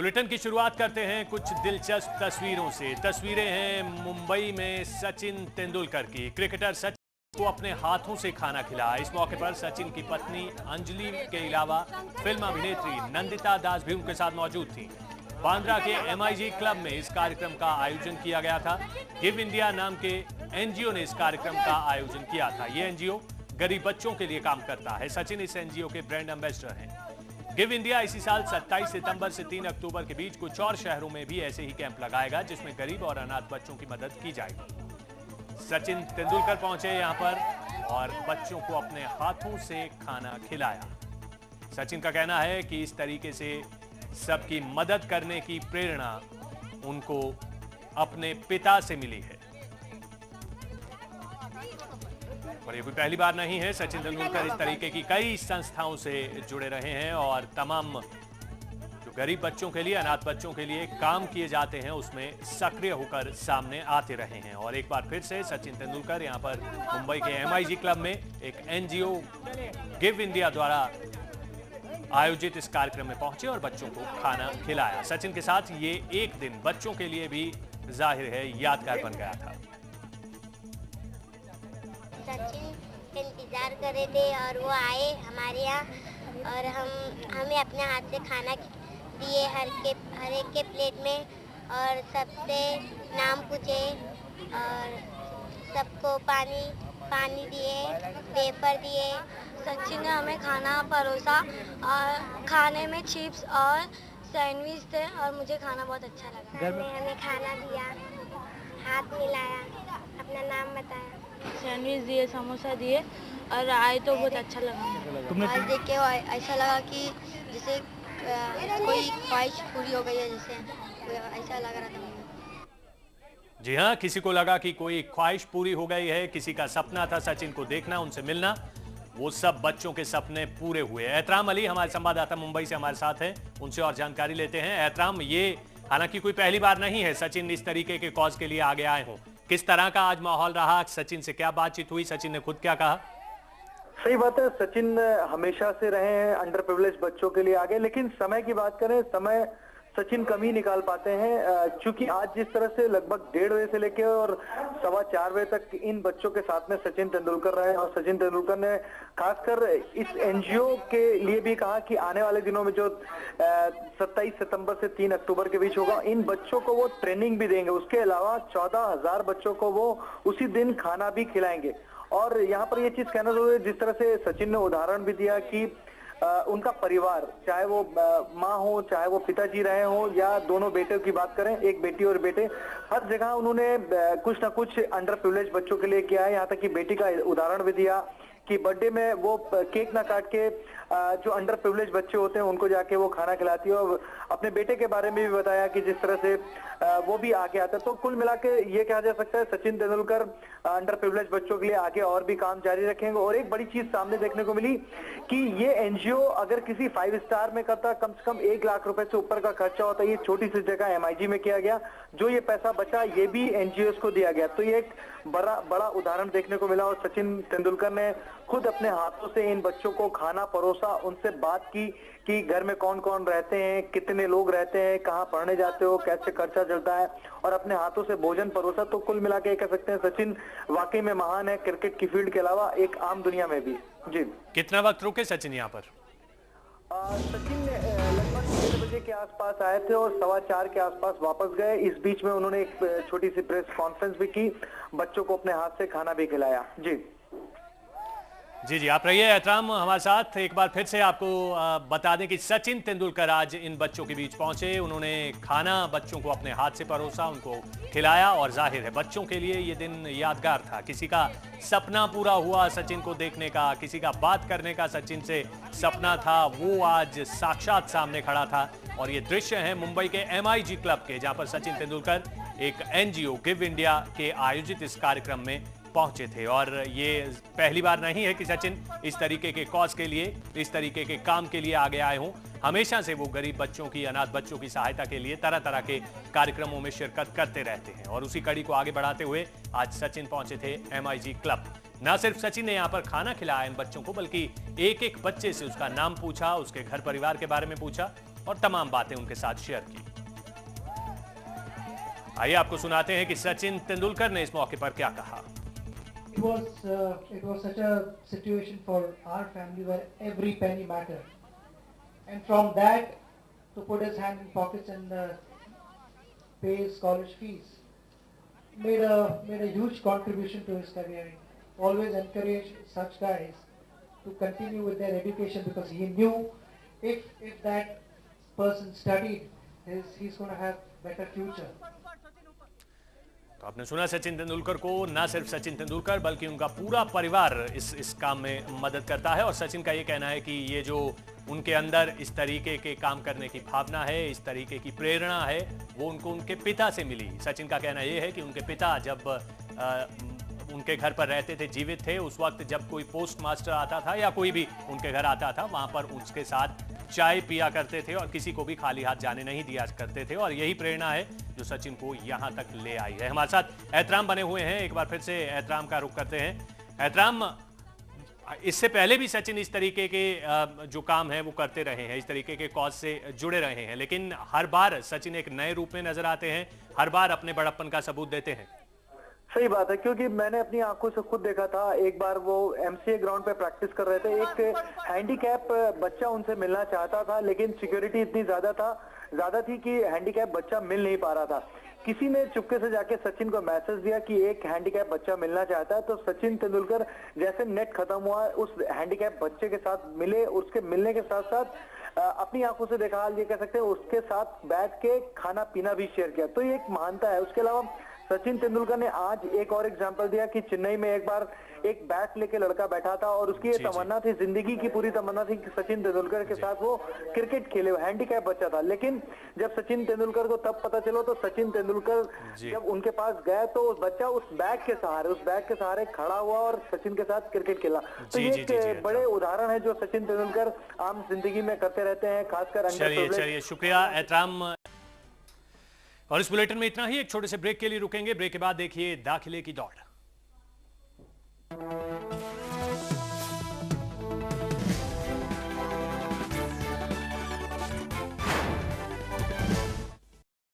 Bulletin की शुरुआत करते हैं कुछ दिलचस्प तस्वीरों से। तस्वीरें हैं मुंबई में सचिन तेंदुलकर की। क्रिकेटर सचिन को अपने हाथों से खाना खिलाया। इस मौके पर सचिन की पत्नी अंजलि के अलावा फिल्म अभिनेत्री नंदिता दास भी उनके साथ मौजूद थी। बांद्रा के MIG क्लब में इस कार्यक्रम का आयोजन किया गया था। गिव इंडिया नाम के NGO ने इस कार्यक्रम का आयोजन किया था। ये NGO गरीब बच्चों के लिए काम करता है। सचिन इस NGO के ब्रांड एम्बेसडर हैं। गिव इंडिया इसी साल 27 सितंबर से 3 अक्टूबर के बीच कुछ और शहरों में भी ऐसे ही कैंप लगाएगा, जिसमें गरीब और अनाथ बच्चों की मदद की जाएगी। सचिन तेंदुलकर पहुंचे यहां पर और बच्चों को अपने हाथों से खाना खिलाया। सचिन का कहना है कि इस तरीके से सबकी मदद करने की प्रेरणा उनको अपने पिता से मिली है। और ये कोई पहली बार नहीं है। सचिन तेंदुलकर इस तरीके की कई संस्थाओं से जुड़े रहे हैं और तमाम जो गरीब बच्चों के लिए, अनाथ बच्चों के लिए काम किए जाते हैं उसमें सक्रिय होकर सामने आते रहे हैं। और एक बार फिर से सचिन तेंदुलकर यहां पर मुंबई के MIG क्लब में एक NGO गिव इंडिया द्वारा आयोजित इस कार्यक्रम में पहुंचे और बच्चों को खाना खिलाया। सचिन के साथ ये एक दिन बच्चों के लिए भी जाहिर है यादगार बन गया था। सचिन का इंतजार कर रहे थे और वो आए हमारे यहाँ और हमें अपने हाथ से खाना दिए हर एक के प्लेट में और सबसे नाम पूछे और सबको पानी दिए, वेफर दिए। सचिन ने हमें खाना परोसा और खाने में चिप्स और सैंडविच थे और मुझे खाना बहुत अच्छा लगा। हमें खाना दिया, हाथ मिलाया, अपना नाम बताया, सैंडविच दिए, समोसा दिए और आए तो बहुत अच्छा लगा। आज देख के ऐसा लगा कि जैसे कोई ख्वाहिश पूरी हो गई है, जैसे ऐसा लग रहा था। जी हाँ, किसी को लगा कि कोई ख्वाहिश पूरी हो गई है, किसी का सपना था सचिन को देखना, उनसे मिलना, वो सब बच्चों के सपने पूरे हुए। एहतराम अली हमारे संवाददाता मुंबई से हमारे साथ हैं, उनसे और जानकारी लेते हैं। एहतराम, ये हालांकि कोई पहली बार नहीं है सचिन इस तरीके के कॉज के लिए आगे आए हों। किस तरह का आज माहौल रहा? सचिन से क्या बातचीत हुई? सचिन ने खुद क्या कहा? सही बात है, सचिन हमेशा से रहे हैं अंडर प्रिविलेज बच्चों के लिए आगे, लेकिन समय की बात करें, समय सचिन कम ही निकाल पाते हैं। क्योंकि आज जिस तरह से लगभग 1:30 बजे से लेकर और 4:15 बजे तक इन बच्चों के साथ में सचिन तेंदुलकर रहे और सचिन तेंदुलकर ने खासकर इस NGO के लिए भी कहा कि आने वाले दिनों में जो 27 सितंबर से 3 अक्टूबर के बीच होगा, इन बच्चों को वो ट्रेनिंग भी देंगे। उसके अलावा 14,000 बच्चों को वो उसी दिन खाना भी खिलाएंगे। और यहाँ पर ये चीज कहना जरूरी है, जिस तरह से सचिन ने उदाहरण भी दिया कि उनका परिवार, चाहे वो माँ हो, चाहे वो पिताजी रहे हो या दोनों बेटे की बात करें, एक बेटी और बेटे, हर जगह उन्होंने कुछ ना कुछ अंडर प्रिविलेज बच्चों के लिए किया है। यहाँ तक कि बेटी का उदाहरण भी दिया कि बर्थडे में वो केक ना काट के जो अंडर प्रिविलेज बच्चे होते हैं उनको जाके वो खाना खिलाती है। और अपने बेटे के बारे में भी बताया कि जिस तरह से वो भी आगे आता है। तो कुल मिला के ये कहा जा सकता है सचिन तेंदुलकर अंडर प्रिविलेज बच्चों के लिए आगे और भी काम जारी रखेंगे। और एक बड़ी चीज सामने देखने को मिली कि ये NGO अगर किसी 5 स्टार में करता, कम से कम 1 लाख रुपए से ऊपर का खर्चा होता, ये छोटी सी जगह MIG में किया गया। जो ये पैसा बचा ये भी NGOs को दिया गया। तो ये एक बड़ा उदाहरण देखने को मिला। और सचिन तेंदुलकर ने खुद अपने हाथों से इन बच्चों को खाना परोसा, उनसे बात की कि घर में कौन कौन रहते हैं, कितने लोग रहते हैं, कहाँ पढ़ने जाते हो, कैसे खर्चा चलता है, और अपने हाथों से भोजन परोसा। तो कुल मिला के कह सकते हैं सचिन वाकई में महान है, क्रिकेट की फील्ड के अलावा एक आम दुनिया में भी। जी, कितना वक्त रुके सचिन यहाँ पर? सचिन लगभग 1:30 बजे के आसपास आए थे और 4:15 के आसपास वापस गए। इस बीच में उन्होंने एक छोटी सी प्रेस कॉन्फ्रेंस भी की, बच्चों को अपने हाथ से खाना भी खिलाया। जी जी, आप रहिए एहतराम हमारे साथ। एक बार फिर से आपको बता दें कि सचिन तेंदुलकर आज इन बच्चों के बीच पहुंचे। उन्होंने खाना बच्चों को अपने हाथ से परोसा, उनको खिलाया और जाहिर है बच्चों के लिए ये दिन यादगार था। किसी का सपना पूरा हुआ सचिन को देखने का, किसी का बात करने का सचिन से सपना था, वो आज साक्षात सामने खड़ा था। और ये दृश्य है मुंबई के MIG क्लब के, जहां पर सचिन तेंदुलकर एक NGO गिव इंडिया के आयोजित इस कार्यक्रम में पहुंचे थे। और ये पहली बार नहीं है कि सचिन इस तरीके के कॉज के लिए, इस तरीके के काम के लिए आगे आए हों। हमेशा से वो गरीब बच्चों की, अनाथ बच्चों की सहायता के लिए तरह तरह के कार्यक्रमों में शिरकत करते रहते हैं। और उसी कड़ी को आगे बढ़ाते हुए आज सचिन पहुंचे थे MIG क्लब। न सिर्फ सचिन ने यहाँ पर खाना खिलाया इन बच्चों को, बल्कि एक एक बच्चे से उसका नाम पूछा, उसके घर परिवार के बारे में पूछा और तमाम बातें उनके साथ शेयर की। आइए आपको सुनाते हैं कि सचिन तेंदुलकर ने इस मौके पर क्या कहा। It was such a situation for our family where every penny mattered, and from that to put his hand in pockets and pay his college fees made a huge contribution to his career. Always encouraged such guys to continue with their education because he knew if that person studied, he's going to have better future. तो आपने सुना सचिन तेंदुलकर को। ना सिर्फ सचिन तेंदुलकर बल्कि उनका पूरा परिवार इस काम में मदद करता है और सचिन का ये कहना है कि ये जो उनके अंदर इस तरीके के काम करने की भावना है, इस तरीके की प्रेरणा है, वो उनको उनके पिता से मिली। सचिन का कहना ये है कि उनके पिता जब उनके घर पर रहते थे, जीवित थे, उस वक्त जब कोई पोस्ट मास्टर आता था या कोई भी उनके घर आता था, वहां पर उसके साथ चाय पिया करते थे और किसी को भी खाली हाथ जाने नहीं दिया करते थे। और यही प्रेरणा है जो सचिन को यहां तक ले आई है। हमारे साथ एहतराम बने हुए हैं, एक बार फिर से एहतराम का रुख करते हैं। एहतराम, इससे पहले भी सचिन इस तरीके के जो काम है वो करते रहे हैं, इस तरीके के कॉज से जुड़े रहे हैं, लेकिन हर बार सचिन एक नए रूप में नजर आते हैं, हर बार अपने बड़प्पन का सबूत देते हैं। सही बात है, क्योंकि मैंने अपनी आंखों से खुद देखा था। एक बार वो एमसीए ग्राउंड पे प्रैक्टिस कर रहे थे, एक हैंडीकैप बच्चा उनसे मिलना चाहता था, लेकिन सिक्योरिटी इतनी ज्यादा थी कि हैंडीकैप बच्चा मिल नहीं पा रहा था। किसी ने चुपके से जाके सचिन को मैसेज दिया कि एक हैंडीकैप बच्चा मिलना चाहता है, तो सचिन तेंदुलकर जैसे नेट खत्म हुआ उस हैंडीकैप बच्चे के साथ मिले। उसके मिलने के साथ साथ अपनी आंखों से देखा, हाल ये कह सकते हैं, उसके साथ बैठ के खाना पीना भी शेयर किया। तो ये एक महानता है। उसके अलावा सचिन तेंदुलकर ने आज एक और एग्जांपल दिया कि चेन्नई में एक बार एक बैट लेके लड़का बैठा था और उसकी ये तमन्ना थी, जिंदगी की पूरी तमन्ना थी कि सचिन तेंदुलकर के साथ वो क्रिकेट खेले। हैंडीकैप बच्चा था, लेकिन जब सचिन तेंदुलकर को तब पता चला तो सचिन तेंदुलकर जब उनके पास गए तो उस बच्चा उस बैग के सहारे खड़ा हुआ और सचिन के साथ क्रिकेट खेला। तो ये एक बड़े उदाहरण है जो सचिन तेंदुलकर आम जिंदगी में करते रहते हैं, खासकर। चलिए शुक्रिया एहतराम। और इस बुलेटिन में इतना ही। एक छोटे से ब्रेक के लिए रुकेंगे, ब्रेक के बाद देखिए दाखिले की दौड़।